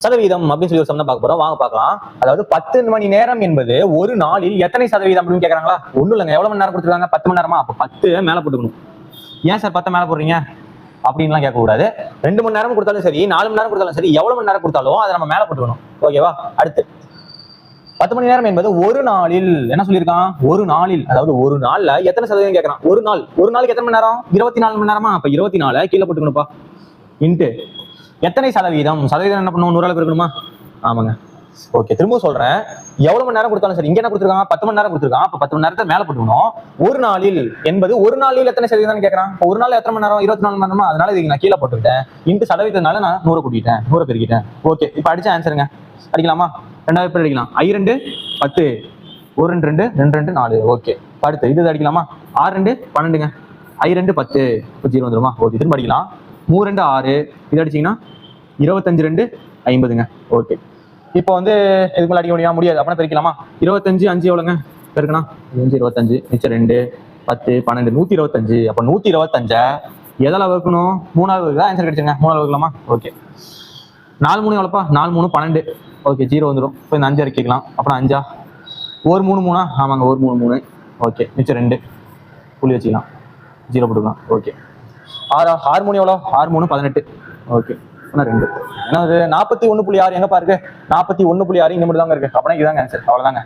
சதவீதம் அப்படின்னு சொல்லி ஒரு சம் தான் பார்க்க போறோம். வாங்க பார்க்கலாம். அதாவது 10 மணி நேரம் என்பது ஒரு நாளில் எத்தனை சதவீதம் அப்படின்னு கேட்கறாங்களா? ஒண்ணும் இல்லைங்க. எவ்வளவு மணி நேரம் கொடுத்துருக்காங்க? 10 மணி நேரமா? அப்ப 10 மேல போட்டுக்கணும். ஏன் சார் 10 மேல போடுறீங்க அப்படின்லாம் கேட்கக்கூடாது. 2 மணி நேரம் கொடுத்தாலும் சரி, 4 மணி நேரம் கொடுத்தாலும் சரி, எவ்வளவு மணி நேரம் கொடுத்தாலும் அதை நம்ம மேல போட்டுக்கணும். ஓகேவா? அடுத்து 10 மணி நேரம் என்பது ஒரு நாளில் என்ன சொல்லியிருக்கான்? ஒரு நாளில், அதாவது ஒரு நாள்ல எத்தனை சதவீதம் கேட்கறான்? ஒரு நாளுக்கு எத்தனை மணி நேரம்? 24 மணி நேரமா? அப்ப 24 கீழே போட்டுக்கணும்ப்பா. இன்ட்டு எத்தனை சதவீதம்? சதவீதம் என்ன பண்ணுவோம்? 100 இருக்கணுமா? ஆமாங்க. ஓகே, திரும்ப சொல்றேன். எவ்வளவு மணி நேரம் கொடுத்தாலும் சரி, இங்க என்ன கொடுத்துருக்காங்க? 10 மணி நேரம் கொடுத்துருக்கான். அப்ப 10 மணி நேரத்தை மேல போட்டுக்கணும். ஒரு நாளில் என்பது ஒரு நாளில் எத்தனை சதவீதம் கேட்கறான்? இப்போ ஒரு நாள் எத்தனை மணி நேரம்? 24 மணி நேரமா? அதனால இதுக்கு நான் கீழே போட்டுக்கிட்டேன். இன்ட்டு சதவீதத்தினால நான் 100 கூட்டிட்டேன், 100 பெருக்கிட்டேன். ஓகே, இப்ப அடிச்ச ஆன்சருங்க. அடிக்கலாமா? ரெண்டாவது பேர் அடிக்கலாம். I2 10, 1 2 2 2 2 4. ஓகே, அடுத்து இது அடிக்கலாமா? 6 2 12ங்க. I2 10, 0 வந்துருமா? ஓகே, திரும்ப அடிக்கலாம். 3 2 6, இது அடிச்சீங்கன்னா 25 2 50ங்க. ஓகே, இப்போ வந்து இதுக்கு மேலே அடிக்க முடியாது. அப்படின்னா பெருக்கலாமா? 25 5 எவ்வளோங்க பெருக்கணா? 25 மிச்சம் 2 10 12 125. அப்போ 125 எதில் வகுக்கணும்? 3ஆவது வகுக்கு தான் ஆன்சர் கிடைச்சுங்க. 3ஆவது வகுக்கலாமா? ஓகே, 4 3 எவ்வளோப்பா? 4 3 12. ஓகே, 0 வந்துடும். இப்போ இந்த 5 இறக்கிக்கலாம். அப்புறம் 5 1 3 3. ஆமாங்க, 1 3 3. ஓகே, மிச்சம் 2 புள்ளி வச்சுக்கலாம். 0 போட்டுக்கலாம். ஓகே, 6 3 எவ்வளோ? 6 3 18. ஓகே, 2 என்ன 41.6 எங்கப்பா இருக்கு? 41.6 இங்க மட்டும் தாங்க இருக்கு. அப்படின்னா இதுதாங்க ஆன்சர். அவ்வளவுதாங்க.